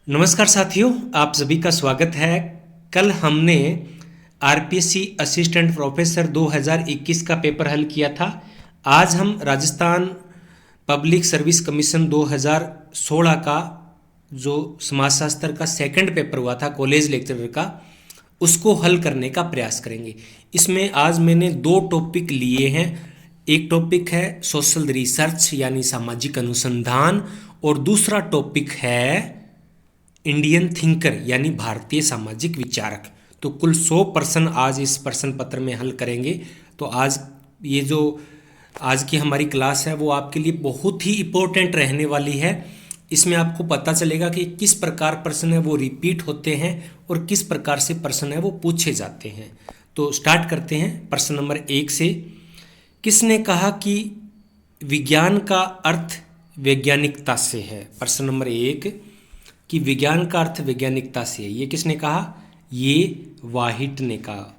नमस्कार साथियों, आप सभी का स्वागत है। कल हमने आरपीएससी असिस्टेंट प्रोफेसर 2021 का पेपर हल किया था। आज हम राजस्थान पब्लिक सर्विस कमीशन 2016 का जो समाजशास्त्र का सेकंड पेपर हुआ था कॉलेज लेक्चरर का, उसको हल करने का प्रयास करेंगे। इसमें आज मैंने दो टॉपिक लिए हैं। एक टॉपिक है सोशल रिसर्च यानी सामाजिक अनुसंधान, और दूसरा टॉपिक है इंडियन थिंकर यानी भारतीय सामाजिक विचारक। तो कुल 100 प्रश्न आज इस प्रश्न पत्र में हल करेंगे। तो आज ये जो आज की हमारी क्लास है वो आपके लिए बहुत ही इम्पोर्टेंट रहने वाली है। इसमें आपको पता चलेगा कि किस प्रकार प्रश्न है वो रिपीट होते हैं और किस प्रकार से प्रश्न है वो पूछे जाते हैं। तो स्टार्ट करते हैं प्रश्न नंबर 1 से। किसने कहा कि विज्ञान का अर्थ वैज्ञानिकता से है? प्रश्न नंबर 1 कि विज्ञान का अर्थ वैज्ञानिकता से है, ये किसने कहा? ये वाहिट ने कहा।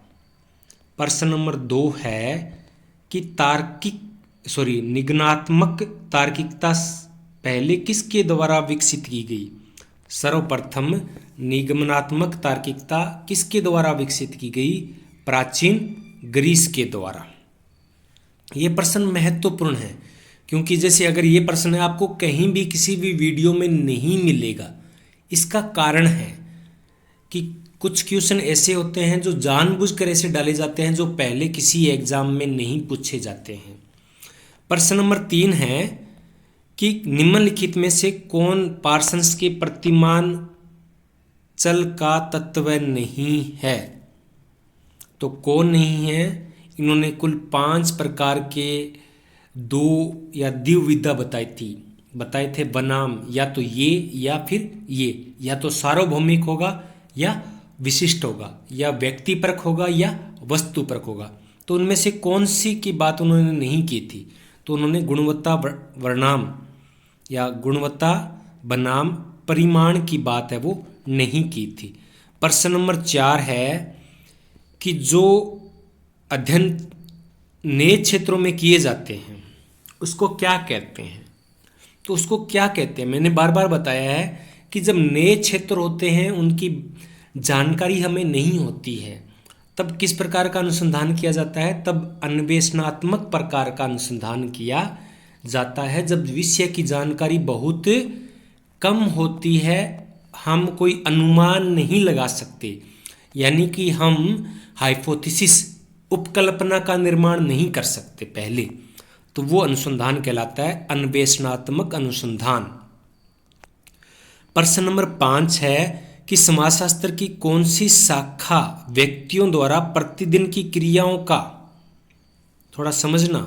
प्रश्न नंबर 2 है कि निगमनात्मक तार्किकता पहले किसके द्वारा विकसित की गई? सर्वप्रथम निगमनात्मक तार्किकता किसके द्वारा विकसित की गई? प्राचीन ग्रीस के द्वारा। ये प्रश्न महत्वपूर्ण है क्योंकि जैसे अगर ये प्रश्न है आपको कहीं भी किसी भी वीडियो में नहीं मिलेगा। इसका कारण है कि कुछ क्वेश्चन ऐसे होते हैं जो जानबूझकर ऐसे डाले जाते हैं जो पहले किसी एग्जाम में नहीं पूछे जाते हैं। प्रश्न नंबर 3 है कि निम्नलिखित में से कौन पार्सन्स के प्रतिमान चल का तत्व नहीं है? तो कौन नहीं है? इन्होंने कुल 5 प्रकार के दो या द्विविधा बताए थे बनाम, या तो ये या फिर ये, या तो सार्वभौमिक होगा या विशिष्ट होगा, या व्यक्तिपरक होगा या वस्तुपरक होगा। तो उनमें से कौन सी की बात उन्होंने नहीं की थी? तो उन्होंने गुणवत्ता वर्णाम या गुणवत्ता बनाम परिमाण की बात है वो नहीं की थी। प्रश्न नंबर 4 है कि जो अध्ययन नए क्षेत्रों में किए जाते हैं उसको क्या कहते हैं? तो उसको क्या कहते हैं? मैंने बार बार बताया है कि जब नए क्षेत्र होते हैं उनकी जानकारी हमें नहीं होती है तब किस प्रकार का अनुसंधान किया जाता है? तब अन्वेषणात्मक प्रकार का अनुसंधान किया जाता है। जब विषय की जानकारी बहुत कम होती है, हम कोई अनुमान नहीं लगा सकते, यानी कि हम हाइपोथेसिस उपकल्पना का निर्माण नहीं कर सकते पहले, तो वो अनुसंधान कहलाता है अन्वेषणात्मक अनुसंधान। प्रश्न नंबर 5 है कि समाजशास्त्र की कौन सी शाखा व्यक्तियों द्वारा प्रतिदिन की क्रियाओं का, थोड़ा समझना,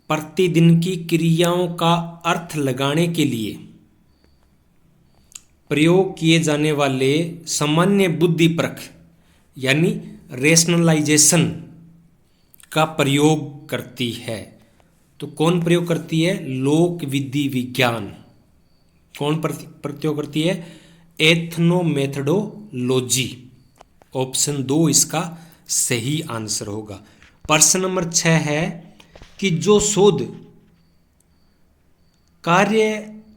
प्रतिदिन की क्रियाओं का अर्थ लगाने के लिए प्रयोग किए जाने वाले सामान्य बुद्धिपरक यानी रेशनलाइजेशन का प्रयोग करती है? तो कौन प्रयोग करती है? लोक विधि विज्ञान। कौन प्रयोग करती है? एथनोमेथडोलॉजी। ऑप्शन 2 इसका सही आंसर होगा। प्रश्न नंबर 6 है कि जो शोध कार्य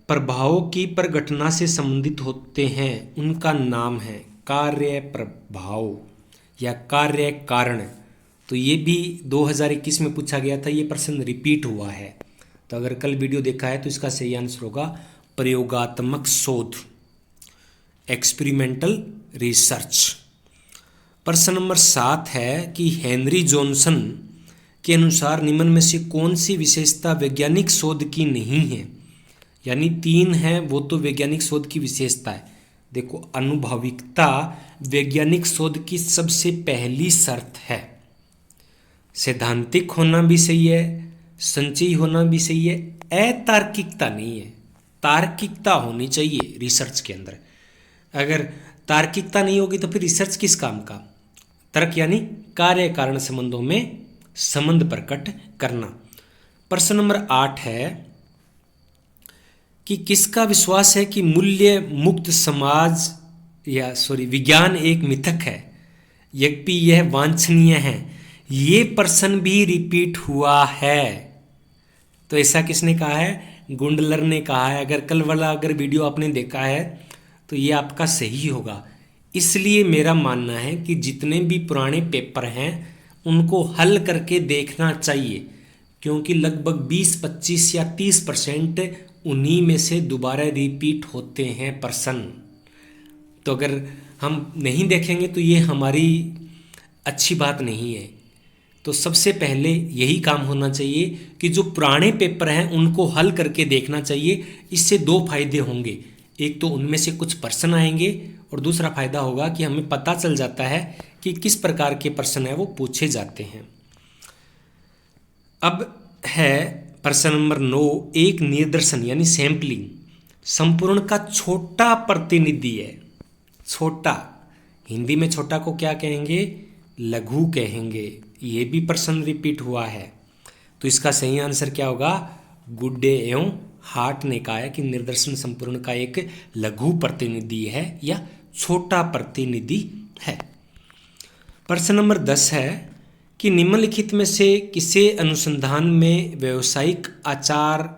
प्रभावों की प्रघटना से संबंधित होते हैं उनका नाम है कार्य प्रभाव या कार्य कारण। तो ये भी 2021 में पूछा गया था, ये प्रश्न रिपीट हुआ है। तो अगर कल वीडियो देखा है तो इसका सही आंसर होगा प्रयोगात्मक शोध, एक्सपेरिमेंटल रिसर्च। प्रश्न नंबर 7 है कि हेनरी जॉनसन के अनुसार निम्न में से कौन सी विशेषता वैज्ञानिक शोध की नहीं है? यानी 3 है वो तो वैज्ञानिक शोध की विशेषता है। देखो, अनुभविकता वैज्ञानिक शोध की सबसे पहली शर्त है। सैद्धांतिक होना भी सही है, संचयी होना भी सही है, अतार्किकता नहीं है, तार्किकता होनी चाहिए रिसर्च के अंदर। अगर तार्किकता नहीं होगी तो फिर रिसर्च किस काम का? तर्क यानी कार्य कारण संबंधों में संबंध प्रकट करना। प्रश्न नंबर 8 है कि किसका विश्वास है कि मूल्य मुक्त समाज विज्ञान एक मिथक है यद्यपि यह वांछनीय है? ये प्रश्न भी रिपीट हुआ है। तो ऐसा किसने कहा है? गुंडलर ने कहा है। अगर कल वाला वीडियो आपने देखा है तो ये आपका सही होगा। इसलिए मेरा मानना है कि जितने भी पुराने पेपर हैं उनको हल करके देखना चाहिए, क्योंकि लगभग 20-25 या 30% उन्हीं में से दोबारा रिपीट होते हैं प्रश्न। तो अगर हम नहीं देखेंगे तो ये हमारी अच्छी बात नहीं है। तो सबसे पहले यही काम होना चाहिए कि जो पुराने पेपर हैं उनको हल करके देखना चाहिए। इससे दो फायदे होंगे, एक तो उनमें से कुछ प्रश्न आएंगे और दूसरा फायदा होगा कि हमें पता चल जाता है कि किस प्रकार के प्रश्न है वो पूछे जाते हैं। अब है प्रश्न नंबर 9, एक निदर्शन यानी सैंपलिंग संपूर्ण का छोटा प्रतिनिधि है। छोटा, हिंदी में छोटा को क्या कहेंगे? लघु कहेंगे। ये भी प्रश्न रिपीट हुआ है, तो इसका सही आंसर क्या होगा? गुड्डे एवं हार्ट ने कहा है कि निदर्शन संपूर्ण का एक लघु प्रतिनिधि है या छोटा प्रतिनिधि है। प्रश्न नंबर 10 है कि निम्नलिखित में से किसे अनुसंधान में व्यावसायिक आचार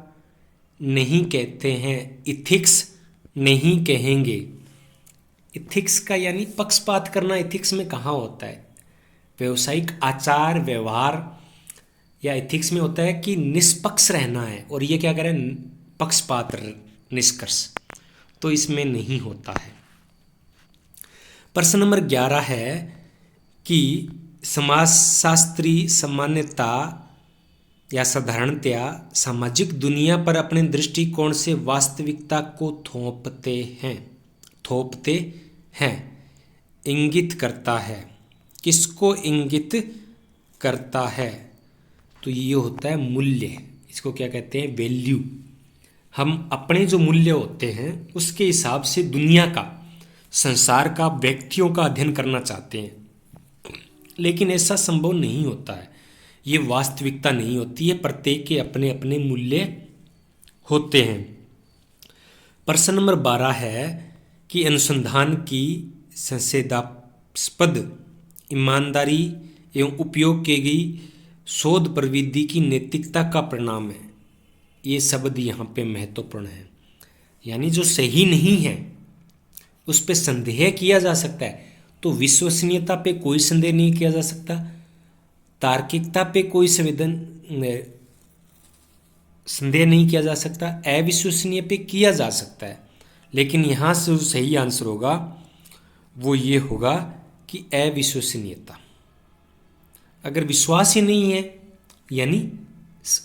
नहीं कहते हैं? इथिक्स नहीं कहेंगे। इथिक्स का यानी पक्षपात करना इथिक्स में कहाँ होता है? व्यावसायिक आचार व्यवहार या इथिक्स में होता है कि निष्पक्ष रहना है, और ये क्या करें? पक्षपात निष्कर्ष, तो इसमें नहीं होता है। प्रश्न नंबर 11 है कि समाजशास्त्री सामान्यता या साधारणतया सामाजिक दुनिया पर अपने दृष्टिकोण से वास्तविकता को थोपते हैं, इंगित करता है। किसको इंगित करता है? तो ये होता है मूल्य। इसको क्या कहते हैं? वैल्यू। हम अपने जो मूल्य होते हैं उसके हिसाब से दुनिया का, संसार का, व्यक्तियों का अध्ययन करना चाहते हैं, लेकिन ऐसा संभव नहीं होता है। ये वास्तविकता नहीं होती है। प्रत्येक के अपने अपने मूल्य होते हैं। प्रश्न नंबर 12 है कि अनुसंधान की संशोधनास्पद ईमानदारी एवं उपयोग की गई शोध प्रविधि की नैतिकता का परिणाम है। ये शब्द यहाँ पे महत्वपूर्ण है, यानी जो सही नहीं है उस पर संदेह किया जा सकता है, तो विश्वसनीयता पे कोई संदेह नहीं किया जा सकता, तार्किकता पे कोई संदेह नहीं किया जा सकता, अविश्वसनीय पे किया जा सकता है। लेकिन यहाँ से जो सही आंसर होगा वो ये होगा कि अविश्वसनीयता। अगर विश्वास ही नहीं है यानी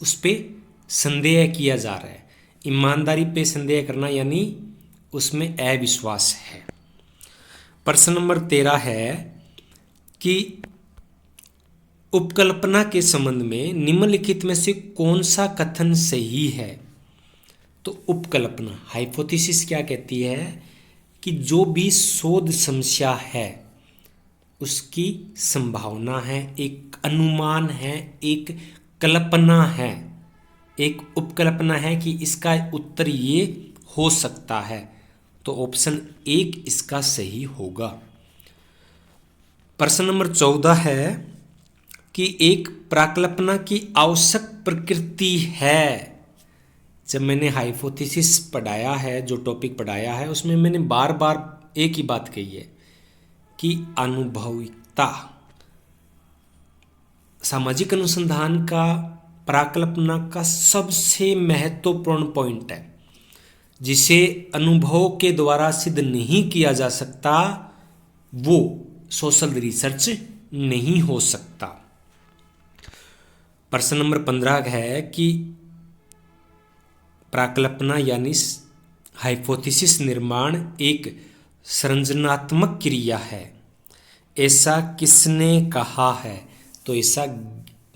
उस पर संदेह किया जा रहा है। ईमानदारी पे संदेह करना यानी उसमें अविश्वास है। प्रश्न नंबर 13 है कि उपकल्पना के संबंध में निम्नलिखित में से कौन सा कथन सही है? तो उपकल्पना, हाइपोथेसिस क्या कहती है कि जो भी शोध समस्या है उसकी संभावना है, एक अनुमान है, एक कल्पना है, एक उपकल्पना है कि इसका उत्तर ये हो सकता है। तो ऑप्शन 1 इसका सही होगा। प्रश्न नंबर 14 है कि एक प्राकल्पना की आवश्यक प्रकृति है। जब मैंने हाइपोथेसिस पढ़ाया है, जो टॉपिक पढ़ाया है, उसमें मैंने बार बार एक ही बात कही है कि अनुभविकता सामाजिक अनुसंधान का प्राकल्पना का सबसे महत्वपूर्ण पॉइंट है, जिसे अनुभव के द्वारा सिद्ध नहीं किया जा सकता वो सोशल रिसर्च नहीं हो सकता। प्रश्न नंबर 15 है कि प्राकल्पना यानी हाइपोथेसिस निर्माण एक सृजनात्मक क्रिया है, ऐसा किसने कहा है? तो ऐसा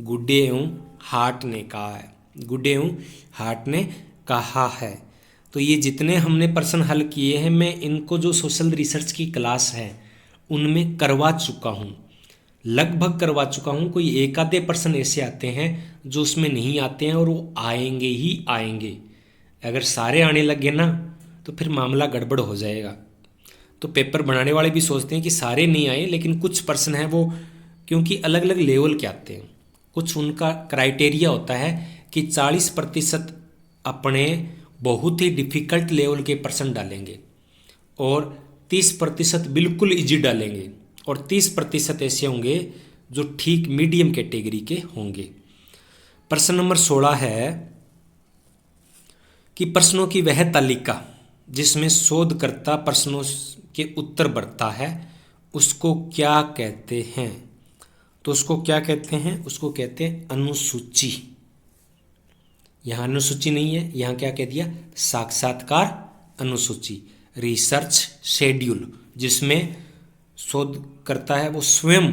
गुड्डे एवं हार्ट ने कहा है। गुड्डे एवं हार्ट ने कहा है। तो ये जितने हमने प्रश्न हल किए हैं, मैं इनको जो सोशल रिसर्च की क्लास है उनमें करवा चुका हूँ, लगभग करवा चुका हूँ। कोई एक आधे प्रश्न ऐसे आते हैं जो उसमें नहीं आते हैं, और वो आएंगे ही आएंगे। अगर सारे आने लगे ना तो फिर मामला गड़बड़ हो जाएगा। तो पेपर बनाने वाले भी सोचते हैं कि सारे नहीं आए, लेकिन कुछ प्रश्न हैं वो, क्योंकि अलग अलग लेवल के आते हैं, कुछ उनका क्राइटेरिया होता है कि 40% अपने बहुत ही डिफ़िकल्ट लेवल के प्रश्न डालेंगे और 30% बिल्कुल इजी डालेंगे और 30% ऐसे होंगे जो ठीक मीडियम कैटेगरी के होंगे। प्रश्न नंबर 16 है कि प्रश्नों की वह तालिका जिसमें शोधकर्ता प्रश्नों के उत्तर भरता है उसको क्या कहते हैं? तो उसको क्या कहते हैं? उसको कहते हैं अनुसूची। यहां अनुसूची नहीं है, यहां क्या कह दिया? साक्षात्कार अनुसूची, रिसर्च शेड्यूल, जिसमें शोध करता है वो स्वयं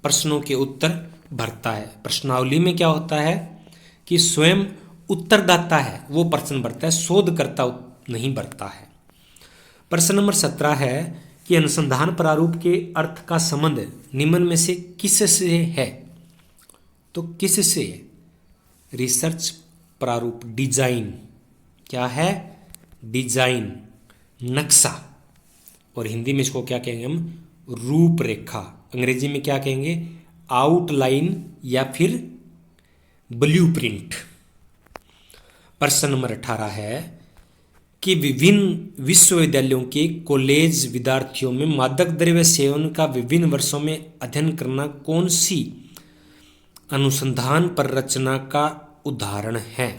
प्रश्नों के उत्तर भरता है। प्रश्नावली में क्या होता है कि स्वयं उत्तरदाता है वो प्रश्न भरता है, शोधकर्ता नहीं भरता है। प्रश्न नंबर 17 है कि अनुसंधान प्रारूप के अर्थ का संबंध निम्न में से किससे है? तो किससे है? रिसर्च प्रारूप, डिजाइन। क्या है? डिजाइन, नक्शा। और हिंदी में इसको क्या कहेंगे हम? रूपरेखा। अंग्रेजी में क्या कहेंगे? आउटलाइन या फिर ब्लूप्रिंट। प्रश्न नंबर 18 है कि विभिन्न विश्वविद्यालयों के कॉलेज विद्यार्थियों में मादक द्रव्य सेवन का विभिन्न वर्षों में अध्ययन करना कौन सी अनुसंधान परिरचना का उदाहरण है?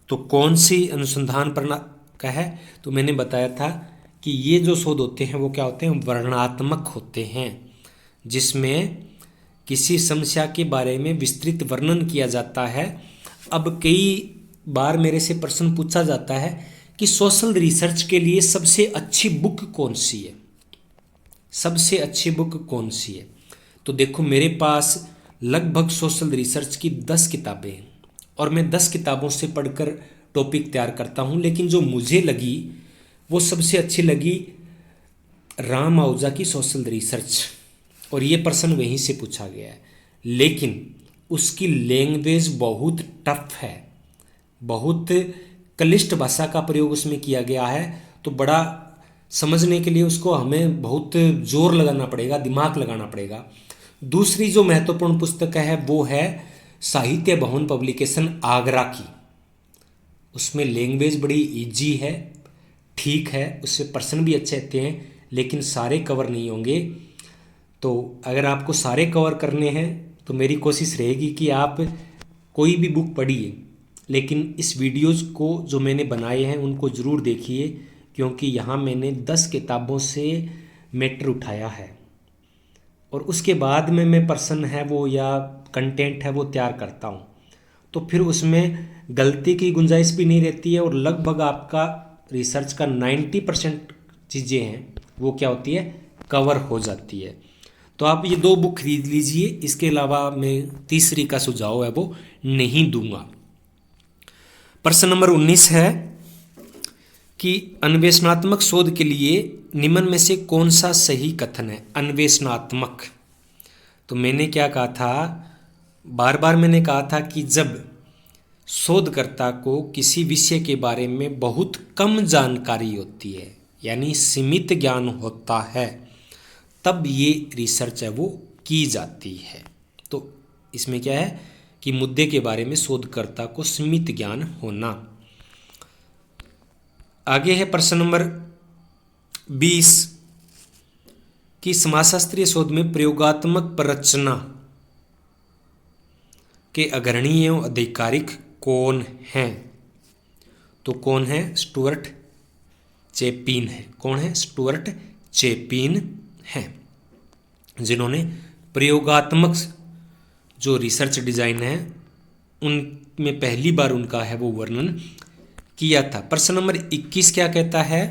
तो कौन सी अनुसंधान परिरचना का है? तो मैंने बताया था कि ये जो शोध होते हैं वो क्या होते हैं? वर्णनात्मक होते हैं, जिसमें किसी समस्या के बारे में विस्तृत वर्णन किया जाता है। अब कई बार मेरे से प्रश्न पूछा जाता है कि सोशल रिसर्च के लिए सबसे अच्छी बुक कौन सी है? सबसे अच्छी बुक कौन सी है? तो देखो, मेरे पास लगभग सोशल रिसर्च की 10 किताबें हैं और मैं 10 किताबों से पढ़कर टॉपिक तैयार करता हूं, लेकिन जो मुझे लगी वो सबसे अच्छी लगी राम आहूजा की सोशल रिसर्च, और ये प्रश्न वहीं से पूछा गया है। लेकिन उसकी लैंग्वेज बहुत टफ है, बहुत क्लिष्ट भाषा का प्रयोग उसमें किया गया है, तो बड़ा समझने के लिए उसको हमें बहुत जोर लगाना पड़ेगा, दिमाग लगाना पड़ेगा। दूसरी जो महत्वपूर्ण पुस्तक है वो है साहित्य भवन पब्लिकेशन आगरा की। उसमें लैंग्वेज बड़ी इजी है, ठीक है, उससे प्रश्न भी अच्छे आते हैं, लेकिन सारे कवर नहीं होंगे। तो अगर आपको सारे कवर करने हैं तो मेरी कोशिश रहेगी कि आप कोई भी बुक पढ़िए, लेकिन इस वीडियोज़ को जो मैंने बनाए हैं उनको ज़रूर देखिए, क्योंकि यहाँ मैंने 10 किताबों से मैटर उठाया है और उसके बाद में मैं प्रश्न है वो या कंटेंट है वो तैयार करता हूँ, तो फिर उसमें गलती की गुंजाइश भी नहीं रहती है और लगभग आपका रिसर्च का 90% चीज़ें हैं वो क्या होती है? कवर हो जाती है। तो आप ये 2 बुक खरीद लीजिए, इसके अलावा मैं तीसरी का सुझाव है वो नहीं दूंगा। प्रश्न नंबर 19 है कि अन्वेषणात्मक शोध के लिए निम्न में से कौन सा सही कथन है? अन्वेषणात्मक, तो मैंने क्या कहा था? बार बार मैंने कहा था कि जब शोधकर्ता को किसी विषय के बारे में बहुत कम जानकारी होती है, यानी सीमित ज्ञान होता है, तब ये रिसर्च है वो की जाती है। तो इसमें क्या है कि मुद्दे के बारे में शोधकर्ता को सीमित ज्ञान होना। आगे है प्रश्न नंबर 20 कि समाजशास्त्रीय शोध में प्रयोगात्मक प्ररचना के अग्रणी एवं आधिकारिक कौन हैं? तो कौन है? स्टुअर्ट चैपिन है। कौन है? स्टुअर्ट चैपिन हैं, जिन्होंने प्रयोगात्मक जो रिसर्च डिजाइन है उनमें पहली बार उनका है वो वर्णन किया था। प्रश्न नंबर 21 क्या कहता है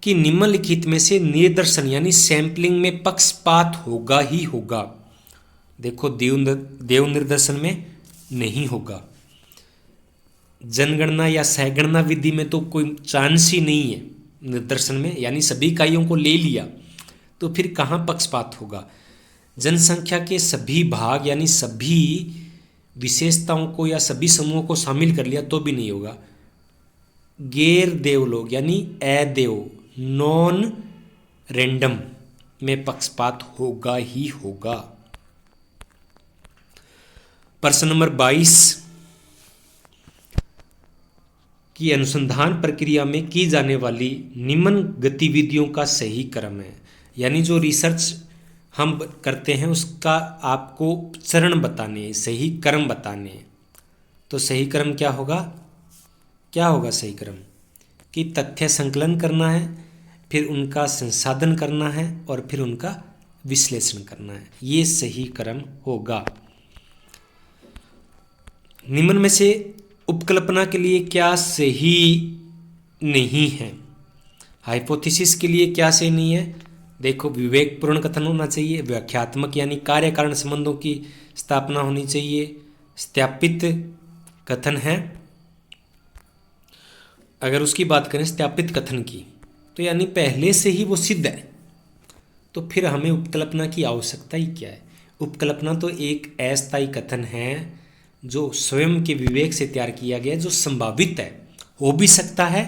कि निम्नलिखित में से निर्दर्शन यानी सैंपलिंग में पक्षपात होगा ही होगा? देखो, देव निर्दर्शन में नहीं होगा, जनगणना या सहगणना विधि में तो कोई चांस ही नहीं है निर्दर्शन में, यानी सभी इकाइयों को ले लिया तो फिर कहाँ पक्षपात होगा? जनसंख्या के सभी भाग यानी सभी विशेषताओं को या सभी समूहों को शामिल कर लिया तो भी नहीं होगा। गैर देव लोग यानी अदेव, नॉन रैंडम में पक्षपात होगा ही होगा। प्रश्न नंबर 22 कि अनुसंधान प्रक्रिया में की जाने वाली निम्न गतिविधियों का सही क्रम है। यानी जो रिसर्च हम करते हैं उसका आपको चरण बताने हैं, सही क्रम बताने हैं। तो सही क्रम क्या होगा? क्या होगा सही क्रम? कि तथ्य संकलन करना है, फिर उनका संसाधन करना है और फिर उनका विश्लेषण करना है। ये सही क्रम होगा। निम्न में से उपकल्पना के लिए क्या सही नहीं है? हाइपोथेसिस के लिए क्या सही नहीं है? देखो, विवेकपूर्ण कथन होना चाहिए, व्याख्यात्मक यानी कार्य कारण संबंधों की स्थापना होनी चाहिए, सत्यापित कथन है। अगर उसकी बात करें सत्यापित कथन की, तो यानी पहले से ही वो सिद्ध है, तो फिर हमें उपकल्पना की आवश्यकता ही क्या है? उपकल्पना तो एक अस्थायी कथन है जो स्वयं के विवेक से तैयार किया गया, जो संभावित है, हो भी सकता है,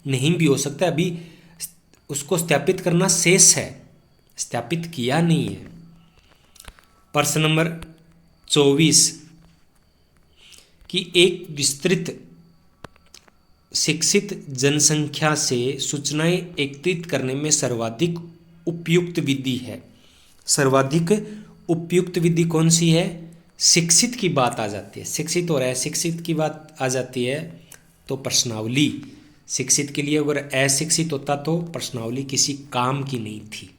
नहीं भी हो सकता। अभी उसको सत्यापित करना शेष है, सत्यापित किया नहीं है। प्रश्न नंबर 24 कि एक विस्तृत शिक्षित जनसंख्या से सूचनाएं एकत्रित करने में सर्वाधिक उपयुक्त विधि है। सर्वाधिक उपयुक्त विधि कौन सी है? शिक्षित की बात आ जाती है, शिक्षित और अशिक्षित की बात आ जाती है तो प्रश्नावली। शिक्षित के लिए अगर अशिक्षित होता तो प्रश्नावली किसी काम की नहीं थी।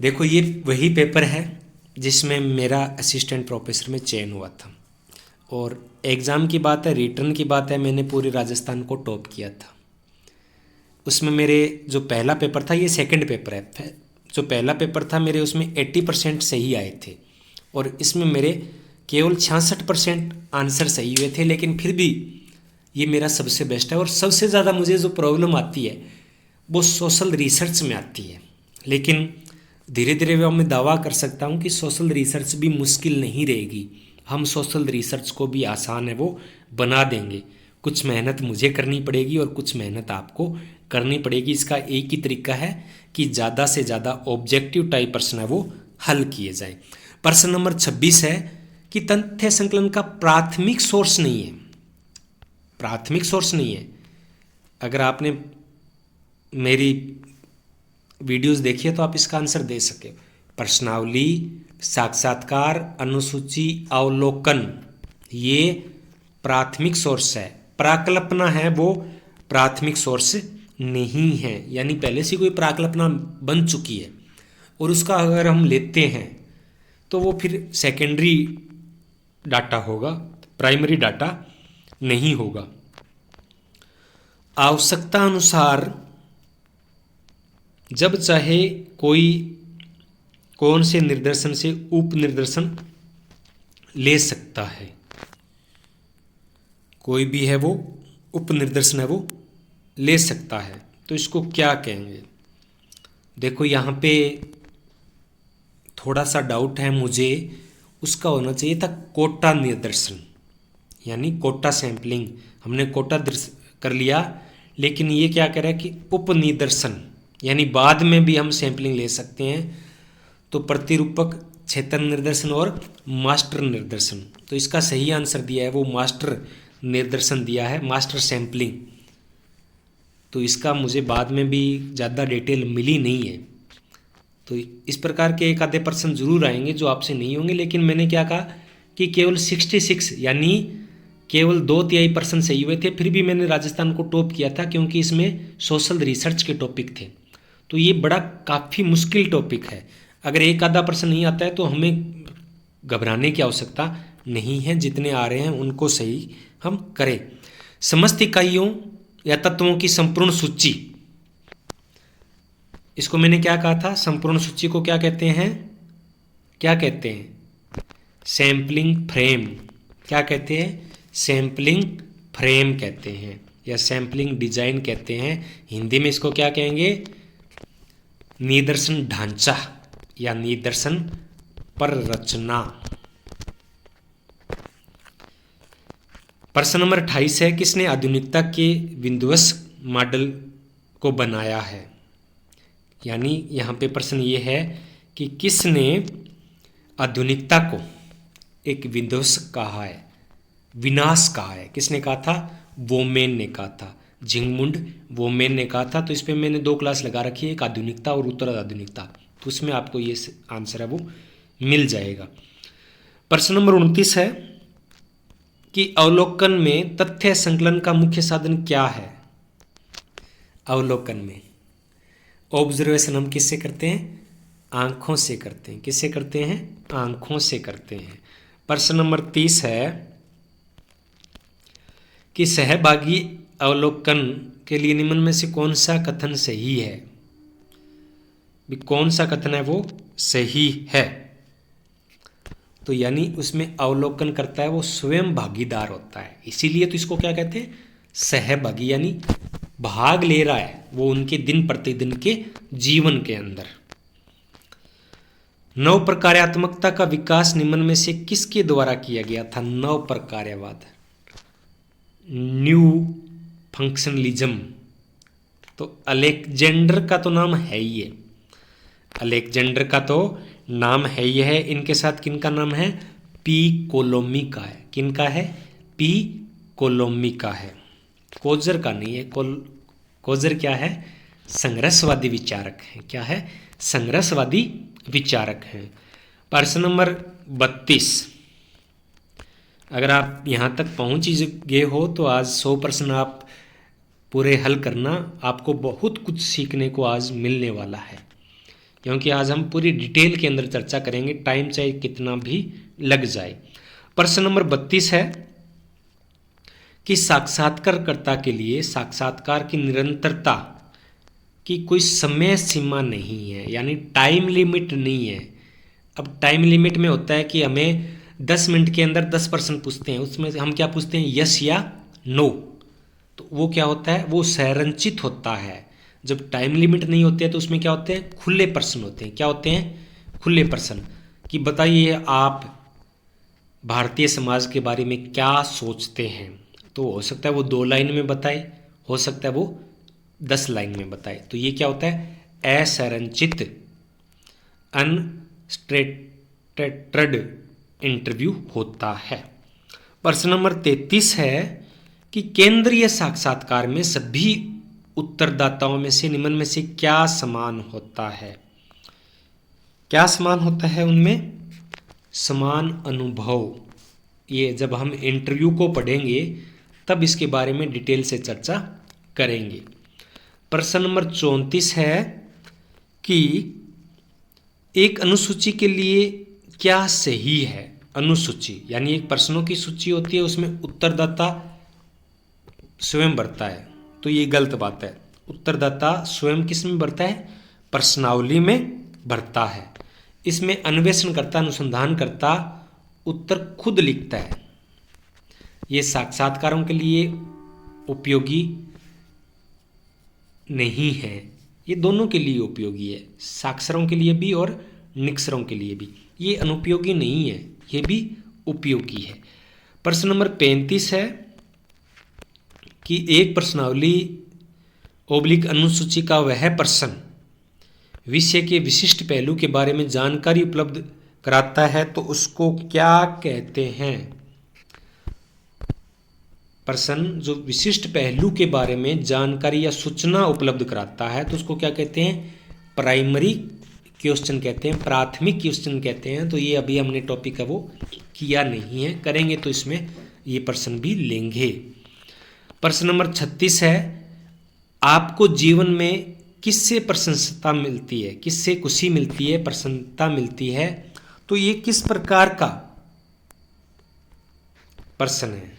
देखो, ये वही पेपर है जिसमें मेरा असिस्टेंट प्रोफेसर में चयन हुआ था, और एग्ज़ाम की बात है, रिटर्न की बात है, मैंने पूरे राजस्थान को टॉप किया था। उसमें मेरे जो पहला पेपर था, ये सेकंड पेपर है, जो पहला पेपर था मेरे उसमें 80% सही आए थे, और इसमें मेरे केवल 66% आंसर सही हुए थे। लेकिन फिर भी ये मेरा सबसे बेस्ट है। और सबसे ज़्यादा मुझे जो प्रॉब्लम आती है वो सोशल रिसर्च में आती है। लेकिन धीरे धीरे मैं दावा कर सकता हूँ कि सोशल रिसर्च भी मुश्किल नहीं रहेगी। हम सोशल रिसर्च को भी आसान है वो बना देंगे। कुछ मेहनत मुझे करनी पड़ेगी और कुछ मेहनत आपको करनी पड़ेगी। इसका एक ही तरीका है कि ज़्यादा से ज़्यादा ऑब्जेक्टिव टाइप प्रश्न है वो हल किए जाएं। प्रश्न नंबर 26 है कि तथ्य संकलन का प्राथमिक सोर्स नहीं है। प्राथमिक सोर्स नहीं है। अगर आपने मेरी वीडियोस देखी है तो आप इसका आंसर दे सके। प्रश्नावली, साक्षात्कार, अनुसूची, अवलोकन, ये प्राथमिक सोर्स है। प्राकल्पना है वो प्राथमिक सोर्स नहीं है। यानी पहले से कोई प्राकल्पना बन चुकी है और उसका अगर हम लेते हैं तो वो फिर सेकेंडरी डाटा होगा, प्राइमरी डाटा नहीं होगा। आवश्यकता अनुसार जब चाहे कोई कौन से निर्देशन से उप निर्देशन ले सकता है। कोई भी है वो उप निर्देशन है वो ले सकता है। तो इसको क्या कहेंगे? देखो, यहाँ पे थोड़ा सा डाउट है मुझे। उसका होना चाहिए था कोटा निर्देशन, यानी कोटा सैंपलिंग। हमने कोटा कर लिया, लेकिन ये क्या कह रहा है कि उप निर्देशन, यानी बाद में भी हम सैंपलिंग ले सकते हैं। तो प्रतिरूपक, क्षेत्र निर्देशन और मास्टर निर्देशन। तो इसका सही आंसर दिया है वो मास्टर निर्देशन दिया है, मास्टर सैंपलिंग। तो इसका मुझे बाद में भी ज़्यादा डिटेल मिली नहीं है। तो इस प्रकार के एक आधे प्रश्न जरूर आएंगे जो आपसे नहीं होंगे। लेकिन मैंने क्या कहा कि केवल 66 यानी केवल 2/3 प्रश्न सही हुए थे, फिर भी मैंने राजस्थान को टॉप किया था क्योंकि इसमें सोशल रिसर्च के टॉपिक थे। तो ये बड़ा काफ़ी मुश्किल टॉपिक है। अगर एक आधा प्रश्न नहीं आता है तो हमें घबराने की आवश्यकता नहीं है। जितने आ रहे हैं उनको सही हम करें। समस्त इकाइयों या तत्वों की संपूर्ण सूची, इसको मैंने क्या कहा था? संपूर्ण सूची को क्या कहते हैं? क्या कहते हैं? Sampling frame. क्या कहते हैं? सैंपलिंग फ्रेम कहते हैं या सैंपलिंग डिजाइन कहते हैं। हिंदी में इसको क्या कहेंगे? निदर्शन ढांचा या निदर्शन पररचना। प्रश्न नंबर 28 है, किसने आधुनिकता के विंध्वस मॉडल को बनाया है? यानी यहाँ पे प्रश्न ये है कि किसने आधुनिकता को एक विध्वंस कहा है, विनाश कहा है? किसने कहा था? वोमेन ने कहा था। जिगमुंड वोमेन ने कहा था। तो इस पर मैंने 2 क्लास लगा रखी है, एक आधुनिकता और उत्तर आधुनिकता, तो उसमें आपको ये आंसर है वो मिल जाएगा। प्रश्न नंबर 29 है कि अवलोकन में तथ्य संकलन का मुख्य साधन क्या है। अवलोकन में ऑब्जर्वेशन हम किससे करते हैं? आंखों से करते हैं। किससे करते हैं? आंखों से करते हैं। प्रश्न नंबर 30 है कि सहभागी अवलोकन के लिए निम्न में से कौन सा कथन सही है? भी कौन सा कथन है वो सही है? तो यानी उसमें अवलोकन करता है वो स्वयं भागीदार होता है, इसीलिए तो इसको क्या कहते हैं? सहभागी, यानी भाग ले रहा है वो उनके दिन प्रतिदिन के जीवन के अंदर। नव प्रकार्यात्मकता का विकास निम्न में से किसके द्वारा किया गया था? नव प्रकार्यवाद, न्यू फंक्शनलिज्म। तो अलेक्जेंडर का तो नाम है ही है, अलेक्जेंडर का तो नाम है ही है। इनके साथ किनका नाम है? पी कोलोमी का है। किनका है? पी कोलोमी का है, कोजर का नहीं है। कोजर क्या है? संघर्षवादी विचारक है। क्या है? संघर्षवादी विचारक हैं। प्रश्न नंबर 32, अगर आप यहाँ तक पहुँच गए हो तो आज 100 प्रश्न आप पूरे हल करना। आपको बहुत कुछ सीखने को आज मिलने वाला है, क्योंकि आज हम पूरी डिटेल के अंदर चर्चा करेंगे, टाइम चाहे कितना भी लग जाए। प्रश्न नंबर 32 है कि साक्षात्कारकर्ता के लिए साक्षात्कार की निरंतरता की कोई समय सीमा नहीं है, यानी टाइम लिमिट नहीं है। अब टाइम लिमिट में होता है कि हमें 10 मिनट के अंदर 10 प्रश्न पूछते हैं, उसमें हम क्या पूछते हैं? यस या नो। तो वो क्या होता है? वो संरचित होता है। जब टाइम लिमिट नहीं होती है तो उसमें क्या होते हैं? खुले प्रश्न होते हैं। क्या होते हैं? खुले प्रश्न। कि बताइए आप भारतीय समाज के बारे में क्या सोचते हैं? तो हो सकता है वो 2 लाइन में बताए, हो सकता है वो 10 लाइन में बताए। तो ये क्या होता है? असंरचित, अनस्ट्रक्चर्ड इंटरव्यू होता है। प्रश्न नंबर 33 है कि केंद्रीय साक्षात्कार में सभी उत्तरदाताओं में से निम्न में से क्या समान होता है? क्या समान होता है उनमें? समान अनुभव। ये जब हम इंटरव्यू को पढ़ेंगे तब इसके बारे में डिटेल से चर्चा करेंगे। प्रश्न नंबर 34 है कि एक अनुसूची के लिए क्या सही है? अनुसूची यानी एक प्रश्नों की सूची होती है, उसमें उत्तरदाता स्वयं भरता है, तो ये गलत बात है। उत्तरदाता स्वयं किस में भरता है? प्रश्नावली में भरता है। इसमें अन्वेषण करता, अनुसंधान करता उत्तर खुद लिखता है। ये साक्षात्कारों के लिए उपयोगी नहीं है, ये दोनों के लिए उपयोगी है, साक्षरों के लिए भी और निक्षरों के लिए भी। ये अनुपयोगी नहीं है, ये भी उपयोगी है। प्रश्न नंबर 35 है कि एक प्रश्नावली ओब्लिक अनुसूची का वह प्रश्न विषय के विशिष्ट पहलू के बारे में जानकारी उपलब्ध कराता है तो उसको क्या कहते हैं? प्रश्न जो विशिष्ट पहलू के बारे में जानकारी या सूचना उपलब्ध कराता है तो उसको क्या कहते हैं? प्राइमरी क्वेश्चन कहते हैं, प्राथमिक क्वेश्चन कहते हैं। तो ये अभी हमने टॉपिक है वो किया नहीं है, करेंगे तो इसमें ये प्रश्न भी लेंगे। प्रश्न नंबर 36 है आपको जीवन में किससे प्रशंसता मिलती है? किससे खुशी मिलती है, प्रसन्नता मिलती है? तो ये किस प्रकार का प्रश्न है?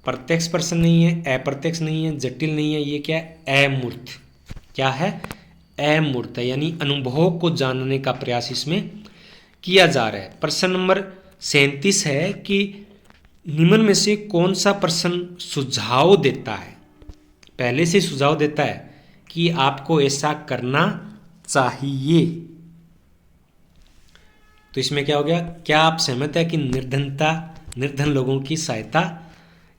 प्रत्यक्ष प्रश्न नहीं है, अप्रत्यक्ष नहीं है, जटिल नहीं है, ये क्या है? अमूर्त। क्या है? अमूर्त है, यानी अनुभव को जानने का प्रयास इसमें किया जा रहा है। प्रश्न नंबर 37 है कि निम्न में से कौन सा प्रश्न सुझाव देता है? पहले से सुझाव देता है कि आपको ऐसा करना चाहिए। तो इसमें क्या हो गया? क्या आप सहमत है कि निर्धन लोगों की सहायता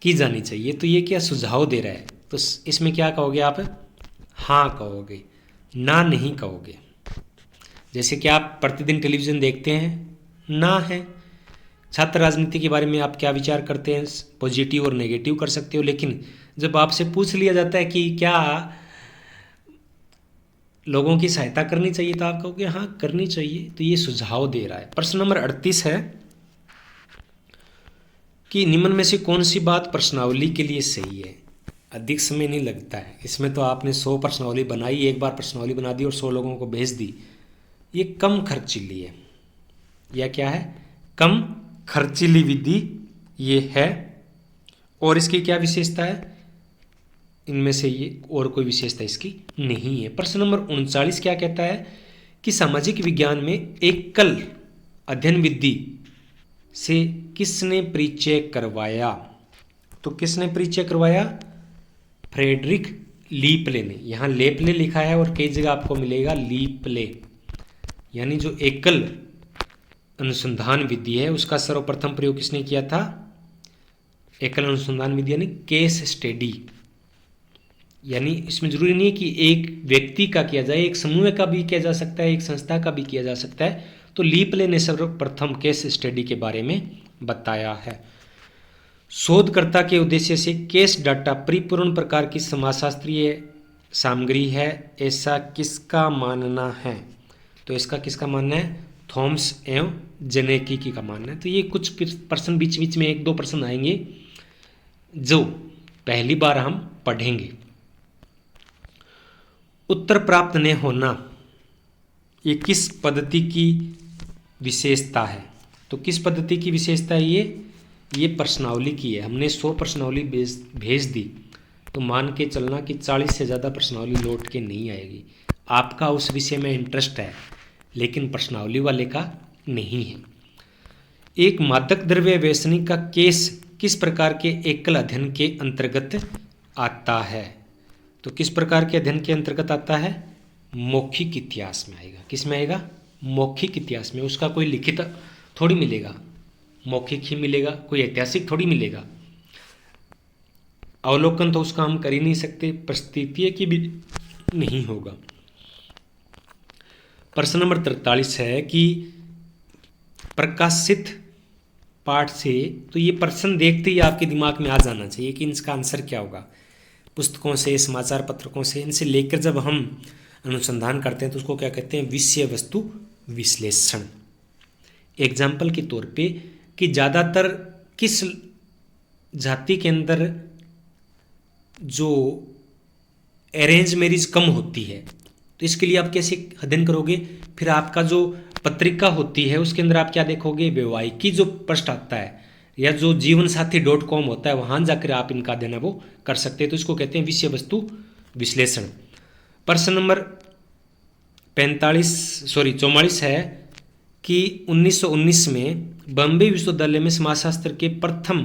की जानी चाहिए? तो ये क्या सुझाव दे रहा है? तो इसमें क्या कहोगे आप? हाँ कहोगे, ना नहीं कहोगे। जैसे कि आप प्रतिदिन टेलीविज़न देखते हैं? ना है। छात्र राजनीति के बारे में आप क्या विचार करते हैं, पॉजिटिव और नेगेटिव कर सकते हो, लेकिन जब आपसे पूछ लिया जाता है कि क्या लोगों की सहायता करनी चाहिए, तो आप कहोगे हाँ करनी चाहिए, तो ये सुझाव दे रहा है। प्रश्न नंबर 38 है कि निम्न में से कौन सी बात प्रश्नावली के लिए सही है। अधिक समय नहीं लगता है इसमें, तो आपने 100 प्रश्नावली बनाई, एक बार प्रश्नावली बना दी और 100 लोगों को भेज दी, ये कम खर्चीली है। यह क्या है? कम खर्चीली विधि ये है। और इसकी क्या विशेषता है? इनमें से ये और कोई विशेषता इसकी नहीं है। प्रश्न नंबर 39 क्या कहता है कि सामाजिक विज्ञान में एकल अध्ययन विधि से किसने परिचय करवाया? तो किसने परिचय करवाया? फ्रेडरिक लीपले ने। यहाँ लेपले लिखा है और कई जगह आपको मिलेगा लीपले, यानी जो एकल अनुसंधान विधि है उसका सर्वप्रथम प्रयोग किसने किया था? एकल अनुसंधान विधि यानी केस स्टडी, यानी इसमें जरूरी नहीं है कि एक व्यक्ति का किया जाए, एक समूह का भी किया जा सकता है, एक संस्था का भी किया जा सकता है। तो लीपले ने सर्वप्रथम केस स्टडी के बारे में बताया है। शोधकर्ता के उद्देश्य से केस डाटा परिपूर्ण प्रकार की समाजशास्त्रीय सामग्री है, ऐसा किसका मानना है? तो इसका किसका मानना है? थॉम्स एवं जनेकी की का मानना है। तो ये कुछ प्रश्न बीच बीच में 1-2 प्रश्न आएंगे जो पहली बार हम पढ़ेंगे। उत्तर प्राप्त न होना ये किस पद्धति की विशेषता है? तो किस पद्धति की विशेषता है ये प्रश्नावली की है। हमने 100 प्रश्नावली भेज दी, तो मान के चलना कि 40 से ज़्यादा प्रश्नावली लौट के नहीं आएगी। आपका उस विषय में इंटरेस्ट है लेकिन प्रश्नावली वाले का नहीं है। एक मादक द्रव्य व्यसनी का केस किस प्रकार के एकल अध्ययन के अंतर्गत आता है? तो किस प्रकार के अध्ययन के अंतर्गत आता है? मौखिक इतिहास में आएगा। किस में आएगा? मौखिक इतिहास में। उसका कोई लिखित थोड़ी मिलेगा, मौखिक ही मिलेगा, कोई ऐतिहासिक थोड़ी मिलेगा। अवलोकन तो उसका हम कर ही नहीं सकते, प्रस्तुति की भी नहीं होगा। प्रश्न नंबर 43 है कि प्रकाशित पाठ से, तो ये प्रश्न देखते ही आपके दिमाग में आ जाना चाहिए कि इसका आंसर क्या होगा। पुस्तकों से, समाचार पत्रकों से, इनसे लेकर जब हम अनुसंधान करते हैं तो उसको क्या कहते हैं? विषय वस्तु विश्लेषण। एग्जाम्पल के तौर पे कि ज़्यादातर किस जाति के अंदर जो अरेंज मैरिज कम होती है, तो इसके लिए आप कैसे अध्ययन करोगे? फिर आपका जो पत्रिका होती है उसके अंदर आप क्या देखोगे? वैवाहिकी जो पृष्ठ आता है या जो जीवनसाथी.com होता है, वहाँ जाकर आप इनका अध्ययन वो कर सकते हैं। तो इसको कहते हैं विषय वस्तु विश्लेषण। प्रश्न नंबर 44 है कि 1919 में बॉम्बे विश्वविद्यालय में समाजशास्त्र के प्रथम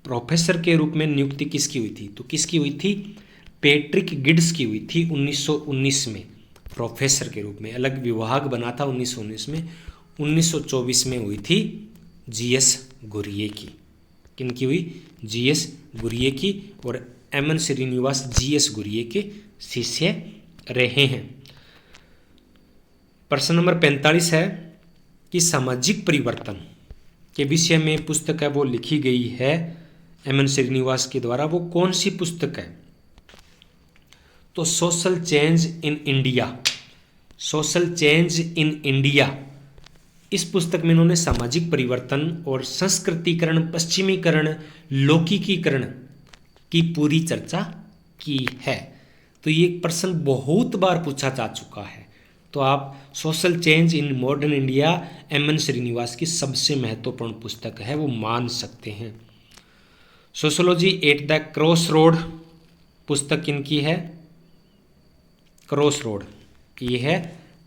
प्रोफेसर के रूप में नियुक्ति किसकी हुई थी? तो किसकी हुई थी? पैट्रिक गिड्स की हुई थी 1919 में, प्रोफेसर के रूप में। अलग विभाग बना था 1919 में। 1924 में हुई थी जीएस गुरिये की। किनकी हुई? जीएस गुरिये की। और एमएन श्रीनिवास जीएस गुरिये के शिष्य रहे हैं। प्रश्न नंबर 45 है कि सामाजिक परिवर्तन के विषय में पुस्तक है वो लिखी गई है एमएन श्रीनिवास के द्वारा। वो कौन सी पुस्तक है? तो social change in India. Social change in India, इस पुस्तक में इन्होंने सामाजिक परिवर्तन और संस्कृतिकरण, पश्चिमीकरण, लौकिकीकरण की पूरी चर्चा की है। तो ये प्रश्न बहुत बार पूछा जा चुका है। तो आप social change in modern India MN Srinivas की सबसे महत्वपूर्ण पुस्तक है, वो मान सकते हैं। Sociology at the cross road पुस्तक किनकी है? क्रॉस रोड ये है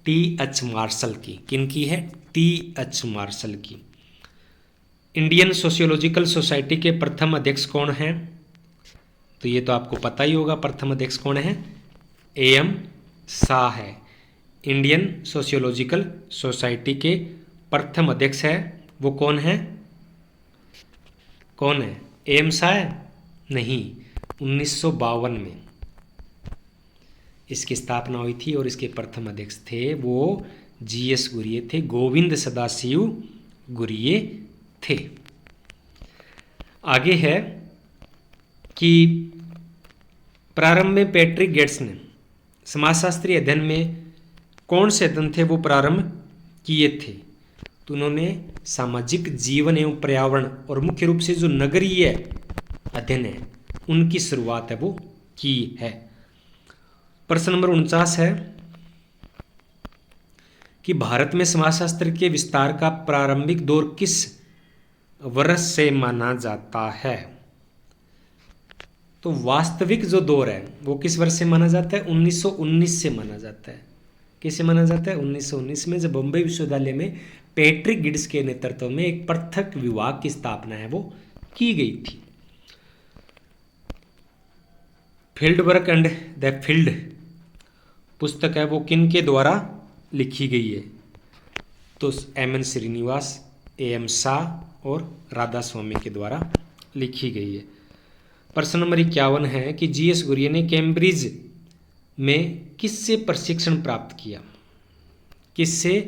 टी.एच. मार्शल की। किनकी है? टी.एच. मार्शल की। इंडियन सोशियोलॉजिकल सोसाइटी के प्रथम अध्यक्ष कौन हैं? तो ये तो आपको पता ही होगा, प्रथम अध्यक्ष कौन है? ए.एम. शाह है। इंडियन सोशियोलॉजिकल सोसाइटी के प्रथम अध्यक्ष है वो कौन है? कौन है? ए.एम. शाह है? नहीं, 1952 में इसकी स्थापना हुई थी और इसके प्रथम अध्यक्ष थे वो जीएस गुरिये थे, गोविंद सदाशिव गुरिये थे। आगे है कि प्रारंभ में पैट्रिक गेट्स ने समाजशास्त्रीय अध्ययन में कौन से अध्ययन थे वो प्रारंभ किए थे? तो उन्होंने सामाजिक जीवन एवं पर्यावरण और मुख्य रूप से जो नगरीय अध्ययन है उनकी शुरुआत है वो की है। प्रश्न नंबर 49 है कि भारत में समाजशास्त्र के विस्तार का प्रारंभिक दौर किस वर्ष से माना जाता है? तो वास्तविक जो दौर है वो किस वर्ष से माना जाता है? 1919 से माना जाता है। कैसे माना जाता है? 1919 में जब बम्बई विश्वविद्यालय में पैट्रिक गिड्स के नेतृत्व में एक पृथक विभाग की स्थापना है वो की गई थी। Field work and the field पुस्तक है वो किन के द्वारा लिखी गई है? तो एम.एन. श्रीनिवास, ए.एम. शाह और राधा स्वामी के द्वारा लिखी गई है। प्रश्न नंबर 51 है कि जी.एस. घुरिये ने कैम्ब्रिज में किससे प्रशिक्षण प्राप्त किया? किससे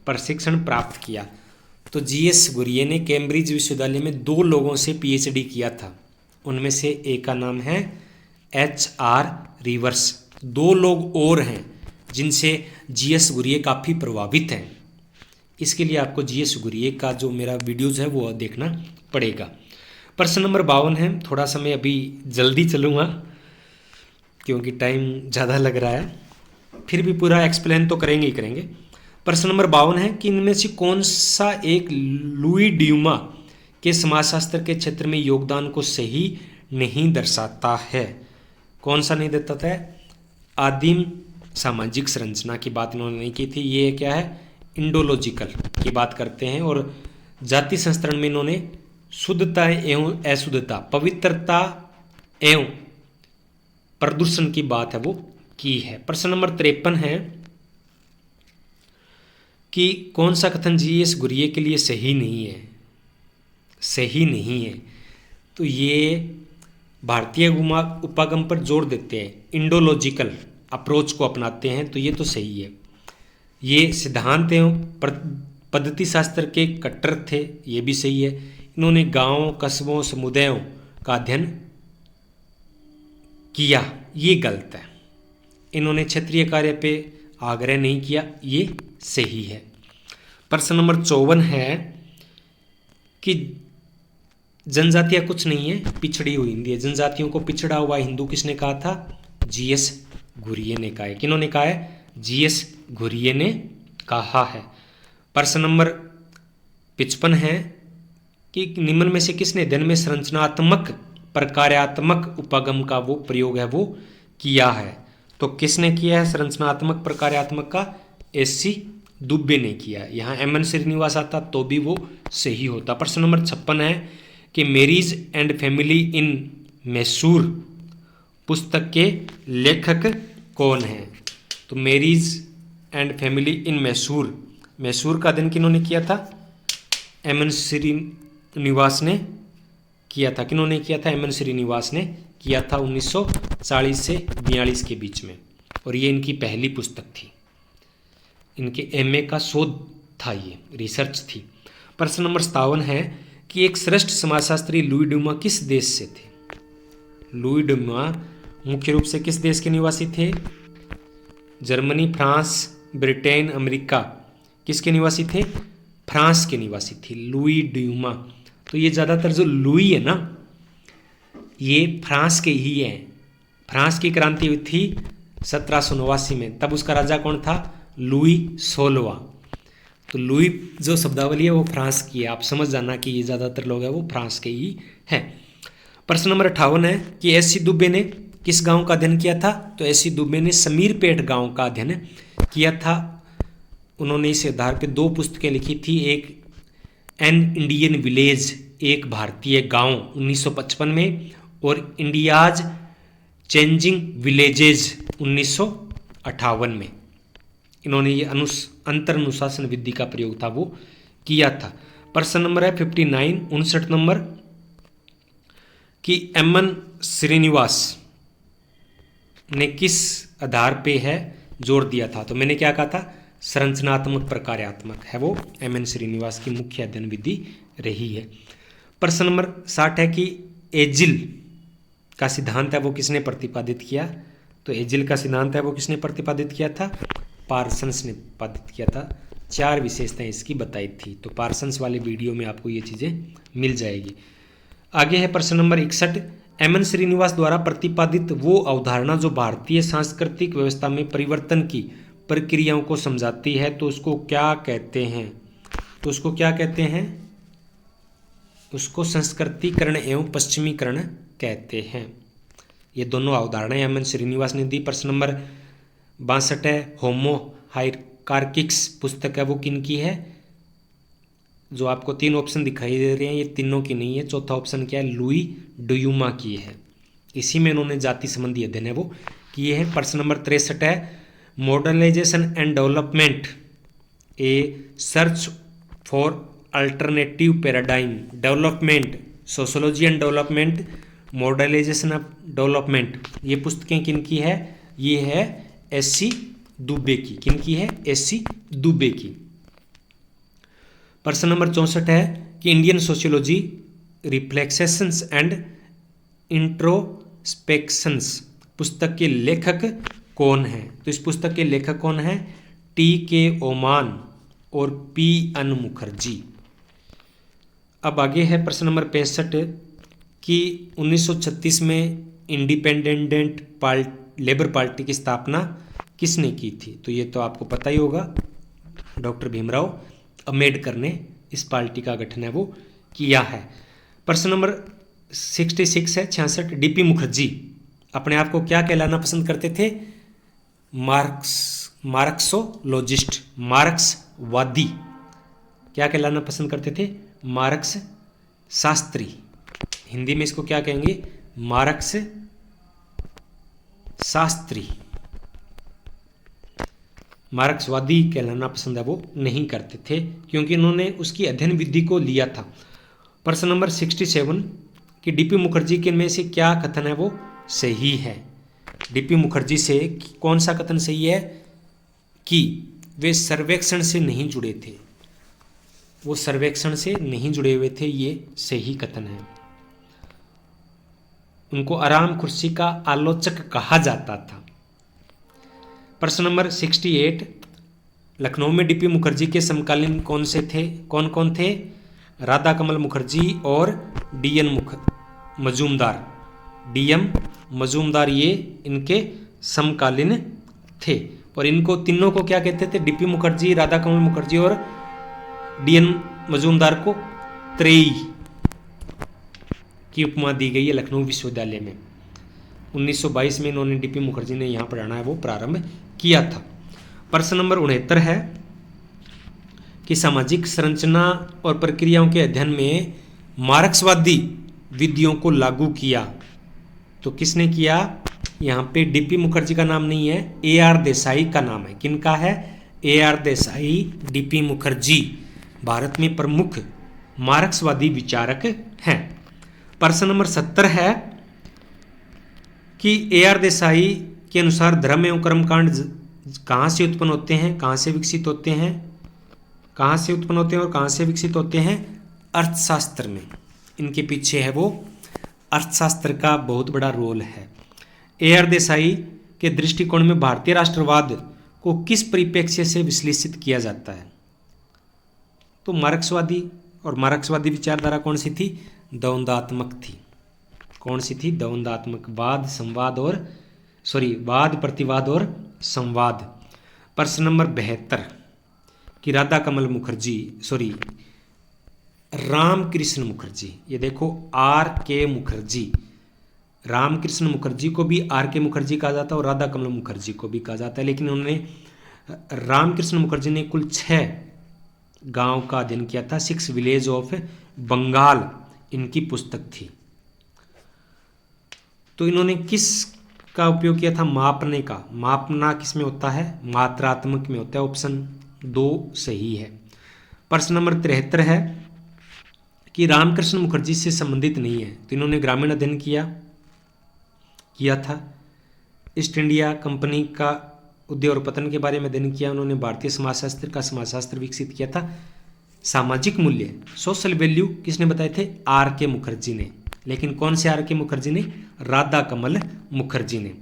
प्रशिक्षण प्राप्त किया? तो जी.एस. घुरिये ने कैम्ब्रिज विश्वविद्यालय में 2 लोगों से पीएचडी किया था। उनमें से एक का नाम है H.R. रिवर्स। 2 लोग और हैं जिनसे जी.एस. घुरिये काफ़ी प्रभावित हैं। इसके लिए आपको जी.एस. घुरिये का जो मेरा वीडियोज़ है वो देखना पड़ेगा। प्रश्न नंबर 52 है, थोड़ा सा मैं अभी जल्दी चलूँगा क्योंकि टाइम ज़्यादा लग रहा है, फिर भी पूरा एक्सप्लेन तो करेंगे ही करेंगे। प्रश्न नंबर 52 है कि इनमें से कौन सा एक लुई ड्यूमा के समाजशास्त्र के क्षेत्र में योगदान को सही नहीं दर्शाता है? कौन सा नहीं दर्शाता है? आदिम सामाजिक संरचना की बात इन्होंने नहीं की थी। ये क्या है? इंडोलॉजिकल की बात करते हैं। और जाति संस्तरण में इन्होंने शुद्धता एवं अशुद्धता, पवित्रता एवं प्रदूषण की बात है वो की है। प्रश्न नंबर 53 है कि कौन सा कथन जी.एस. घुरिये के लिए सही नहीं है? सही नहीं है तो ये भारतीय उपागम पर जोर देते हैं, इंडोलॉजिकल अप्रोच को अपनाते हैं, तो ये तो सही है। ये सिद्धांत एवं पद्धति शास्त्र के कट्टर थे, ये भी सही है। इन्होंने गांवों, कस्बों, समुदायों का अध्ययन किया, ये गलत है। इन्होंने क्षेत्रीय कार्य पे आग्रह नहीं किया, ये सही है। प्रश्न नंबर 54 है कि जनजातियां कुछ नहीं है, पिछड़ी हुई हिंदी है। जनजातियों को पिछड़ा हुआ हिंदू किसने कहा था? जी.एस. घुरिये ने कहा है। किन्होंने कहा है? जी.एस. घुरिये ने कहा है। प्रश्न नंबर 55 है कि निम्न में से किसने अध्ययन में संरचनात्मक प्रकार्यात्मक उपागम का वो प्रयोग है वो किया है? तो किसने किया है संरचनात्मक प्रकार्यात्मक का? एस.सी. दुबे ने किया। यहाँ एम.एन. श्रीनिवास आता तो भी वो सही होता। प्रश्न नंबर 56 है कि marriage and family in Mysore पुस्तक के लेखक कौन हैं? तो marriage and family in Mysore, Mysore का अध्ययन किन्होंने किया था? एम.एन. श्रीनिवास ने किया था। किन्होंने किया था? एम.एन. श्रीनिवास ने किया था 1940 से 42 के बीच में, और ये इनकी पहली पुस्तक थी। इनके एमए का शोध था, ये रिसर्च थी। प्रश्न नंबर 57 है कि एक श्रेष्ठ समाजशास्त्री लुई ड्यूमा किस देश से थे? लुई ड्यूमा मुख्य रूप से किस देश के निवासी थे? Germany, France, Britain, America. किसके निवासी थे? फ्रांस के निवासी थे लुई ड्यूमा। तो ये ज़्यादातर जो लुई है ना, ये फ्रांस के ही हैं। फ्रांस की क्रांति हुई थी 1789 में, तब उसका राजा कौन था? लुई 16वां। तो लुई जो शब्दावली है वो फ्रांस की है, आप समझ जाना कि ये ज़्यादातर लोग हैं वो फ्रांस के ही हैं। प्रश्न नंबर 58 है कि एस.सी. दुबे ने किस गांव का अध्ययन किया था? तो एस.सी. दुबे ने समीरपेट गांव का अध्ययन किया था। उन्होंने इस आधार पे 2 पुस्तकें लिखी थी, एक एन इंडियन विलेज, एक भारतीय गांव 1955 में, और इंडियाज चेंजिंग विलेजेज 1958 में। इन्होंने ये अंतर अनुशासन विधि का प्रयोग था वो किया था। प्रश्न नंबर है 59, 59 नंबर कि एम.एन. श्रीनिवास ने किस आधार पे है जोर दिया था? तो मैंने क्या कहा था? संरचनात्मक प्रकार्यात्मक है वो एम.एन. श्रीनिवास की मुख्य अध्ययन विधि रही है। प्रश्न नंबर 60 है कि एजिल का सिद्धांत है वो किसने प्रतिपादित किया? तो एजिल का सिद्धांत है वो किसने प्रतिपादित किया था? पार्सन्स ने प्रतिपादित किया था। 4 विशेषताएं इसकी बताई थी, तो पार्सन्स वाले वीडियो में आपको ये चीज़ें मिल जाएगी। आगे है प्रश्न नंबर 61, एम.एन. श्रीनिवास द्वारा प्रतिपादित वो अवधारणा जो भारतीय सांस्कृतिक व्यवस्था में परिवर्तन की प्रक्रियाओं को समझाती है, तो उसको क्या कहते हैं? तो उसको क्या कहते हैं? उसको संस्कृतिकरण एवं पश्चिमीकरण कहते हैं। ये दोनों अवधारणाएं एम.एन. श्रीनिवास ने दी। प्रश्न नंबर 62 है, होमो हायरार्किक्स पुस्तक है वो किन की है? जो आपको 3 ऑप्शन दिखाई दे रहे हैं, ये तीनों की नहीं है। चौथा ऑप्शन क्या है? लुई डुयूमा की है। इसी में इन्होंने जाति संबंधी अध्ययन है वो किए हैं। प्रश्न नंबर 63 है, modernisation and development a search for alternative paradigm, development, sociology and development, modernisation of development, ये पुस्तकें किन की है? ये है एस.सी. दुबे की। किन की है? एस.सी. दुबे की। प्रश्न नंबर 64 है कि इंडियन सोशियोलॉजी रिफ्लेक्सेशंस एंड इंट्रोस्पेक्शंस पुस्तक के लेखक कौन हैं? तो इस पुस्तक के लेखक कौन हैं? टी.के. ओमान और पी.एन. मुखर्जी। अब आगे है प्रश्न नंबर 65 कि 1936 में इंडिपेंडेंट लेबर पार्टी की स्थापना किसने की थी? तो ये तो आपको पता ही होगा, डॉक्टर भीमराव अम्बेडकर ने इस पार्टी का गठन है वो किया है। प्रश्न नंबर 66 है 66, डीपी मुखर्जी अपने आप को क्या कहलाना पसंद करते थे? मार्क्सोलॉजिस्ट, मार्क्सवादी। क्या कहलाना पसंद करते थे? मार्क्स शास्त्री। हिंदी में इसको क्या कहेंगे? मार्क्स शास्त्री। मार्क्सवादी कहलाना पसंद है वो नहीं करते थे, क्योंकि इन्होंने उसकी अध्ययन विधि को लिया था। प्रश्न नंबर 67 कि डीपी मुखर्जी के में से क्या कथन है वो सही है? डीपी मुखर्जी से कौन सा कथन सही है? कि वे सर्वेक्षण से नहीं जुड़े थे। वो सर्वेक्षण से नहीं जुड़े हुए थे, ये सही कथन है। उनको आराम कुर्सी का आलोचक कहा जाता था। प्रश्न नंबर 68, लखनऊ में डीपी मुखर्जी के समकालीन कौन से थे? कौन कौन थे? राधा कमल मुखर्जी और डी.एन. मजूमदार। डी.एम. मजूमदार ये इनके समकालीन थे। और इनको तीनों को क्या कहते थे? डीपी मुखर्जी, राधा कमल मुखर्जी और डी.एन. मजूमदार को त्रेई की उपमा दी गई है लखनऊ विश्वविद्यालय में। 1922 में इन्होंने डीपी मुखर्जी ने यहाँ पढ़ाना है वो प्रारंभ किया था। प्रश्न नंबर 69 है कि सामाजिक संरचना और प्रक्रियाओं के अध्ययन में मार्क्सवादी विधियों को लागू किया, तो किसने किया? यहाँ पे डीपी मुखर्जी का नाम नहीं है, ए.आर. देसाई का नाम है। किनका है? ए.आर. देसाई, डीपी मुखर्जी भारत में प्रमुख मार्क्सवादी विचारक हैं। प्रश्न नंबर 70 है कि ए.आर. देसाई के अनुसार धर्म एवं कर्मकांड कहाँ से उत्पन्न होते हैं, कहाँ से विकसित होते हैं? कहाँ से उत्पन्न होते हैं और कहाँ से विकसित होते हैं? अर्थशास्त्र में। इनके पीछे है वो अर्थशास्त्र का बहुत बड़ा रोल है। ए.आर. देसाई के दृष्टिकोण में भारतीय राष्ट्रवाद को किस परिप्रेक्ष्य से विश्लेषित किया जाता है? तो मार्क्सवादी, और मार्क्सवादी विचारधारा कौन सी थी? द्वंद्वात्मक थी। कौन सी थी? द्वंद्वात्मक, वाद प्रतिवाद और संवाद। प्रश्न नंबर 72 कि रामकृष्ण मुखर्जी, ये देखो R.K. मुखर्जी, रामकृष्ण मुखर्जी को भी R.K. मुखर्जी कहा जाता है और राधा कमल मुखर्जी को भी कहा जाता है, लेकिन उन्होंने रामकृष्ण मुखर्जी ने कुल 6 गांव का अध्ययन किया था। 6 विलेज ऑफ बंगाल इनकी पुस्तक थी। तो इन्होंने किस का उपयोग किया था? मापने का। मापना किस में होता है? मात्रात्मक में होता है। ऑप्शन 2 सही है। प्रश्न नंबर 73 है कि रामकृष्ण मुखर्जी से संबंधित नहीं है, तो इन्होंने ग्रामीण अध्ययन किया था। ईस्ट इंडिया कंपनी का उदय और पतन के बारे में अध्ययन किया उन्होंने। भारतीय समाजशास्त्र का समाजशास्त्र विकसित किया था। सामाजिक मूल्य, सोशल वैल्यू किसने बताए थे? आर के मुखर्जी ने। लेकिन कौन से आर के मुखर्जी ने? राधा कमल मुखर्जी ने।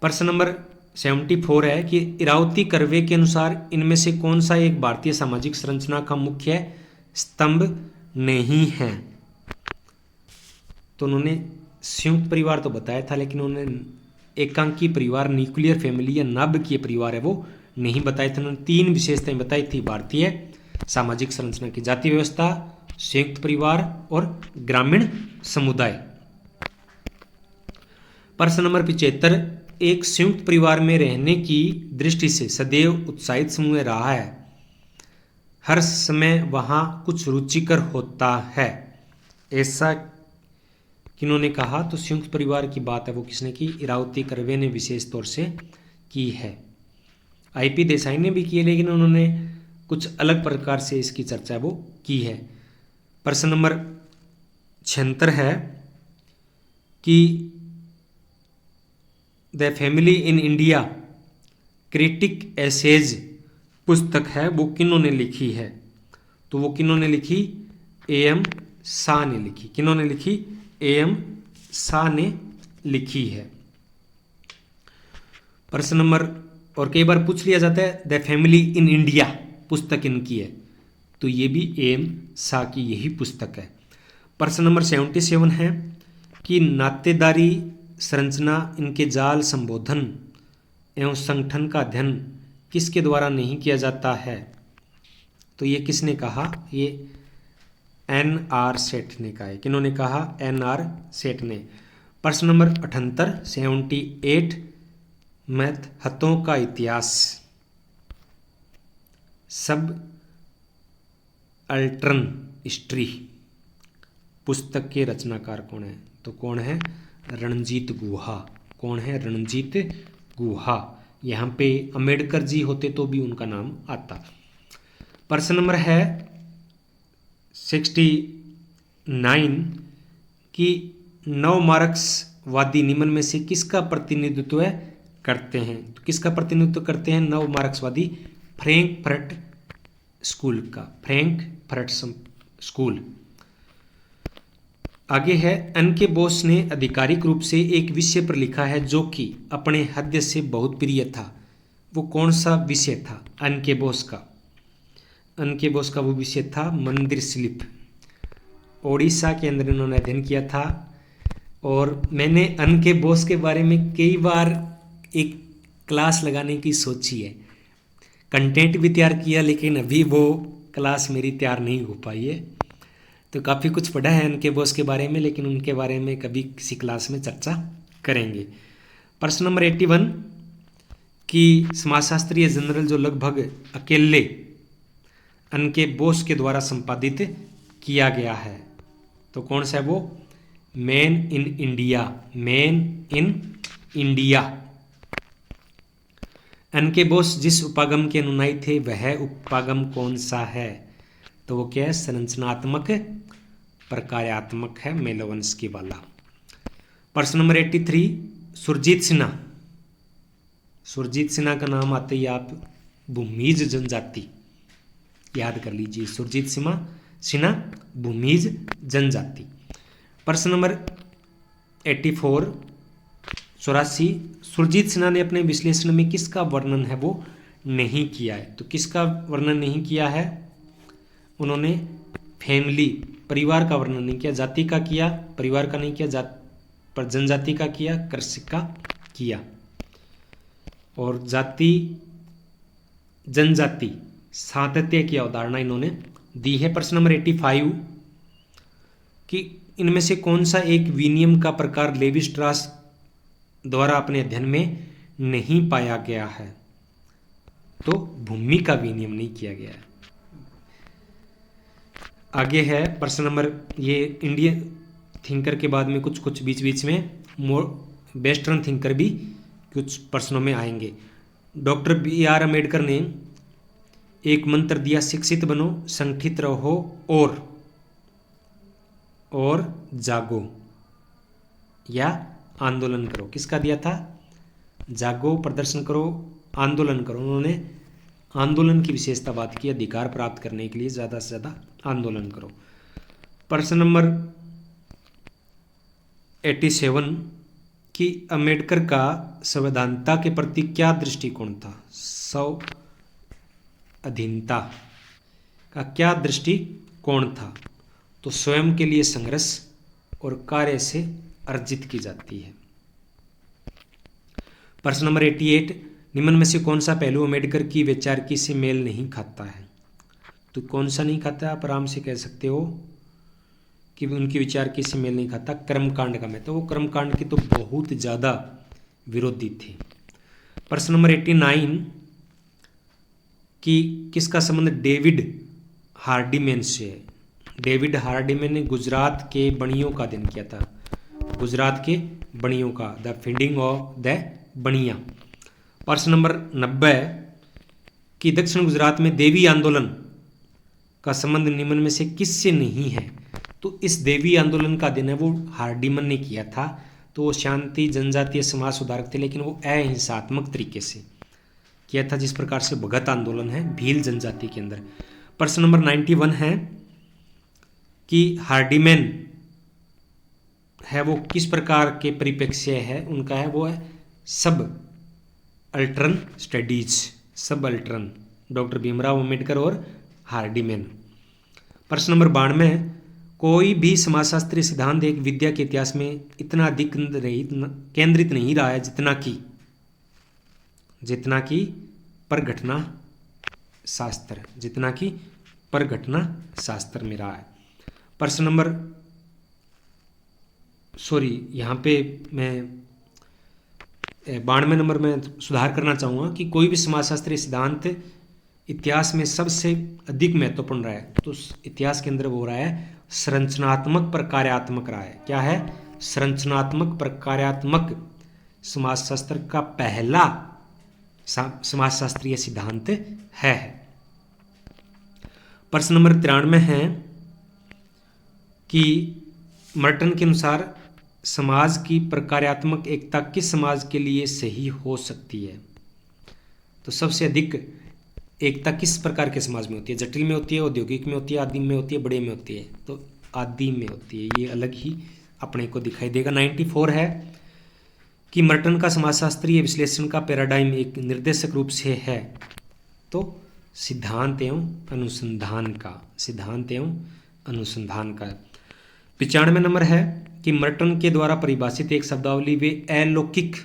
प्रश्न नंबर 74 है कि इरावती कर्वे के अनुसार इनमें से कौन सा एक भारतीय सामाजिक संरचना का मुख्य स्तंभ नहीं है? तो उन्होंने संयुक्त परिवार तो बताया था, लेकिन उन्होंने एकांकी परिवार, न्यूक्लियर फैमिली या नाभिकीय परिवार है वो नहीं बताए थे। उन्होंने 3 विशेषताएं बताई थी भारतीय सामाजिक संरचना की: जाति व्यवस्था, संयुक्त परिवार और ग्रामीण समुदाय। प्रश्न नंबर 75, एक संयुक्त परिवार में रहने की दृष्टि से सदैव उत्साहित समूह रहा है, हर समय वहां कुछ रुचिकर होता है, ऐसा किन्होंने कहा? तो संयुक्त परिवार की बात है वो किसने की? इरावती कर्वे ने विशेष तौर से की है। आईपी देसाई ने भी की है, लेकिन उन्होंने कुछ अलग प्रकार से इसकी चर्चा वो की है। प्रश्न नंबर 76 है कि the family in India critic essays पुस्तक है वो किन्होंने लिखी है? तो वो किन्होंने लिखी? एएम शाह ने लिखी। किन्होंने लिखी? एएम शाह ने लिखी है। प्रश्न नंबर, और कई बार पूछ लिया जाता है द फैमिली इन इंडिया पुस्तक इनकी है, तो ये भी एएम शाह की यही पुस्तक है। प्रश्न नंबर 77 है कि नातेदारी संरचना, इनके जाल, संबोधन एवं संगठन का अध्ययन किसके द्वारा नहीं किया जाता है? तो ये किसने कहा? ये एन.आर. सेठ ने कहा है। किन्होंने कहा? एन.आर. सेठ ने। प्रश्न नंबर 78 78 महत्वों का इतिहास, सब अल्ट्रन हिस्ट्री पुस्तक के रचनाकार कौन है? तो कौन है? रणजीत गुहा। कौन है? रणजीत गुहा। यहाँ पे अंबेडकर जी होते तो भी उनका नाम आता। प्रश्न नंबर है 69 कि नव मार्क्सवादी निम्न में से किसका प्रतिनिधित्व करते हैं? तो किसका प्रतिनिधित्व करते हैं नव मार्क्सवादी? फ्रैंकफर्ट स्कूल का, फ्रैंकफर्ट स्कूल। आगे है, एन के बोस ने आधिकारिक रूप से एक विषय पर लिखा है जो कि अपने हद से बहुत प्रिय था। वो कौन सा विषय था एन के बोस का? एन के बोस का वो विषय था मंदिर शिल्प। ओडिशा के अंदर इन्होंने अध्ययन किया था। और मैंने एन के बोस के बारे में कई बार एक क्लास लगाने की सोची है, कंटेंट भी तैयार किया, लेकिन अभी वो क्लास मेरी तैयार नहीं हो पाई है। तो काफ़ी कुछ पढ़ा है उनके बोस के बारे में, लेकिन उनके बारे में कभी किसी क्लास में चर्चा करेंगे। प्रश्न नंबर 81 कि समाजशास्त्रीय जर्नल जो लगभग अकेले उनके बोस के द्वारा संपादित किया गया है, तो कौन सा है वो? Man in India. Man in India. NK Bose जिस उपागम के अनुयायी थे वह उपागम कौन सा है? तो वो क्या है? संरचनात्मक प्रकार्यात्मक है, मेलोवंस्की वाला। प्रश्न नंबर 83 सुरजीत सिन्हा। सुरजीत सिन्हा का नाम आते ही आप भूमिज जनजाति याद कर लीजिए। सुरजीत सिन्हा भूमिज जनजाति। प्रश्न नंबर 84 84 सुरजीत सिन्हा ने अपने विश्लेषण में किसका वर्णन है वो नहीं किया है? तो किसका वर्णन नहीं किया है? उन्होंने फैमिली, परिवार का वर्णन नहीं किया। जाति का किया, परिवार का नहीं किया, पर जनजाति का किया, कृषि का किया। और जाति जनजाति सातत्य की अवधारणा इन्होंने दी है। प्रश्न नंबर 85 कि इनमें से कौन सा एक विनियम का प्रकार लेवी स्ट्रास द्वारा अपने अध्ययन में नहीं पाया गया है? तो भूमि का विनियम नहीं किया गया है। आगे है प्रश्न नंबर, ये इंडियन थिंकर के बाद में कुछ बीच में वेस्टर्न थिंकर भी कुछ प्रश्नों में आएंगे। Doctor B.R. अम्बेडकर ने एक मंत्र दिया, शिक्षित बनो, संगठित रहो और जागो या आंदोलन करो। किसका दिया था? जागो, प्रदर्शन करो, आंदोलन करो। उन्होंने आंदोलन की विशेषता बात की, अधिकार प्राप्त करने के लिए ज़्यादा से ज़्यादा आंदोलन करो। प्रश्न नंबर 87 कि अम्बेडकर का संवैधानिकता के प्रति क्या दृष्टिकोण था? अधीनता का क्या दृष्टिकोण था? तो स्वयं के लिए संघर्ष और कार्य से अर्जित की जाती है। प्रश्न नंबर 88 निम्न में से कौन सा पहलू अम्बेडकर की वैचारिकी से मेल नहीं खाता है? तो कौन सा नहीं खाता है? आप आराम से कह सकते हो कि उनकी विचारिकी से मेल नहीं खाता। कर्मकांड का महत्व, वो कर्मकांड के तो बहुत ज़्यादा विरोधी थे। प्रश्न नंबर 89 कि किसका संबंध डेविड हार्डीमैन से है? डेविड हार्डीमैन ने गुजरात के बणियों का अध्ययन किया था। गुजरात के बणियों का, द फीडिंग ऑफ द बणिया। प्रश्न नंबर 90 कि दक्षिण गुजरात में देवी आंदोलन का संबंध निम्न में से किससे नहीं है? तो इस देवी आंदोलन का अध्ययन है वो हार्डीमन ने किया था। तो वो शांति जनजातीय समाज सुधारक थे, लेकिन वो अहिंसात्मक तरीके से किया था, जिस प्रकार से भगत आंदोलन है भील जनजाति के अंदर। प्रश्न नंबर 91 है कि हार्डीमैन है वो किस प्रकार के परिप्रेक्ष्य है उनका है? वो है सब अल्टरन स्टडीज, सब अल्टरन, डॉक्टर भीमराव अम्बेडकर और हार्डीमैन। प्रश्न नंबर 92 कोई भी समाजशास्त्रीय सिद्धांत एक विद्या के इतिहास में इतना अधिक केंद्रित नहीं रहा है जितना कि परघटना शास्त्र, जितना कि परघटना शास्त्र में रहा है। प्रश्न नंबर यहाँ पे मैं 92 नंबर में सुधार करना चाहूँगा कि कोई भी समाजशास्त्रीय सिद्धांत इतिहास में सबसे अधिक महत्वपूर्ण रहा है। तो इतिहास के अंदर वो रहा है संरचनात्मक प्रकार्यात्मक रहा है। क्या है? संरचनात्मक प्रकार्यात्मक समाजशास्त्र का पहला समाजशास्त्रीय सिद्धांत है। प्रश्न नंबर 93 है कि मर्टन के अनुसार समाज की प्रकार्यात्मक एकता किस समाज के लिए सही हो सकती है? तो सबसे अधिक एकता किस प्रकार के समाज में होती है? जटिल में होती है, औद्योगिक में होती है, आदिम में होती है, बड़े में होती है? तो आदिम में होती है। ये अलग ही अपने को दिखाई देगा। 94 है कि मर्टन का समाजशास्त्रीय विश्लेषण का पैराडाइम एक निर्देशक रूप से है। तो सिद्धांत एवं अनुसंधान का, सिद्धांत एवं अनुसंधान का। 95 नंबर है कि मर्टन के द्वारा परिभाषित एक शब्दावली वे अलौकिक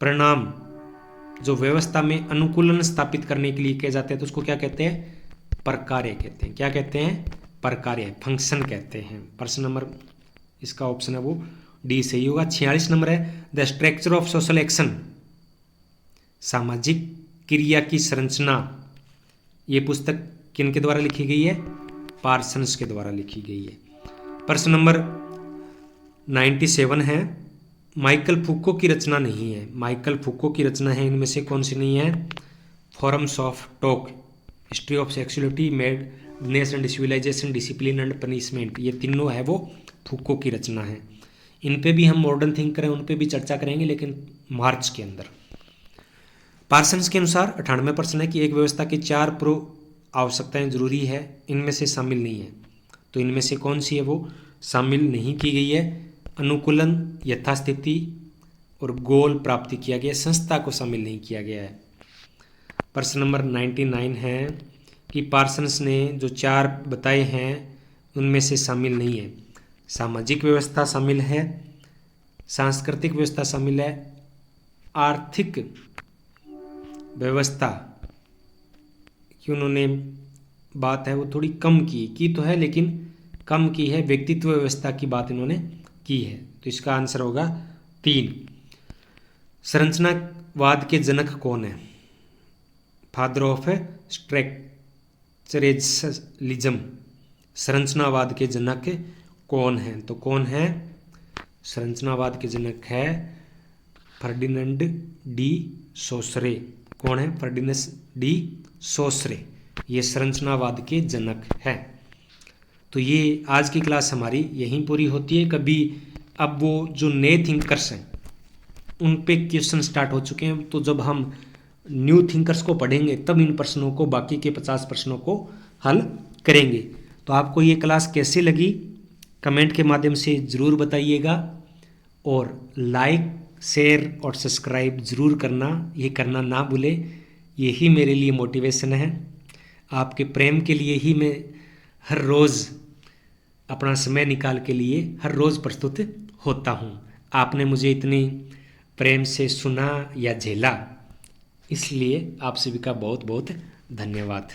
परिणाम जो व्यवस्था में अनुकूलन स्थापित करने के लिए किए जाते हैं, तो उसको क्या कहते हैं? प्रकार्य कहते हैं। क्या कहते हैं? प्रकार्य, फंक्शन कहते हैं। प्रश्न नंबर इसका ऑप्शन है वो डी सही होगा। 46 नंबर है the structure of social action, सामाजिक क्रिया की संरचना। ये पुस्तक किन के द्वारा लिखी गई है? पार्सन्स के द्वारा लिखी गई है। प्रश्न नंबर 97 है माइकल फूको की रचना नहीं है। माइकल फूको की रचना है इनमें से कौन सी नहीं है? Forms of talk, history of sexuality, madness and civilisation, discipline and punishment, ये तीनों है वो फूको की रचना है। इन पे भी हम मॉडर्न थिंकर हैं उन पे भी चर्चा करेंगे, लेकिन मार्च के अंदर। पार्सन्स के अनुसार 98 प्रश्न है कि एक व्यवस्था की 4 पूर्व आवश्यकताएं जरूरी है, इनमें से शामिल नहीं है। तो इनमें से कौन सी है वो शामिल नहीं की गई है? अनुकूलन, यथास्थिति और गोल प्राप्ति किया गया, संस्था को शामिल नहीं किया गया है। प्रश्न नंबर 99 है कि पार्सन्स ने जो 4 बताए हैं उनमें से शामिल नहीं है। सामाजिक व्यवस्था शामिल है, सांस्कृतिक व्यवस्था शामिल है, आर्थिक व्यवस्था की उन्होंने बात है वो थोड़ी कम की तो है, लेकिन कम की है। व्यक्तित्व व्यवस्था की बात इन्होंने की है। तो इसका आंसर होगा 3। संरचनावाद के जनक कौन है? फादर ऑफ स्ट्रक्चरलिज्म, संरचनावाद के जनक कौन है? तो कौन है? संरचनावाद के जनक है फर्डिनेंड डी सोसरे। कौन है? फर्डिनेंड डी सोसरे, ये संरचनावाद के जनक है। तो ये आज की क्लास हमारी यहीं पूरी होती है। कभी अब वो जो नए थिंकर्स हैं उन पे क्वेश्चन स्टार्ट हो चुके हैं, तो जब हम न्यू थिंकर्स को पढ़ेंगे, तब इन प्रश्नों को, बाकी के 50 प्रश्नों को हल करेंगे। तो आपको ये क्लास कैसी लगी कमेंट के माध्यम से ज़रूर बताइएगा, और लाइक शेयर और सब्सक्राइब ज़रूर करना, ये करना ना भूले। यही मेरे लिए मोटिवेशन है। आपके प्रेम के लिए ही मैं हर रोज़ अपना समय निकाल के लिए हर रोज़ प्रस्तुत होता हूँ। आपने मुझे इतनी प्रेम से सुना या झेला, इसलिए आप सभी का बहुत बहुत धन्यवाद।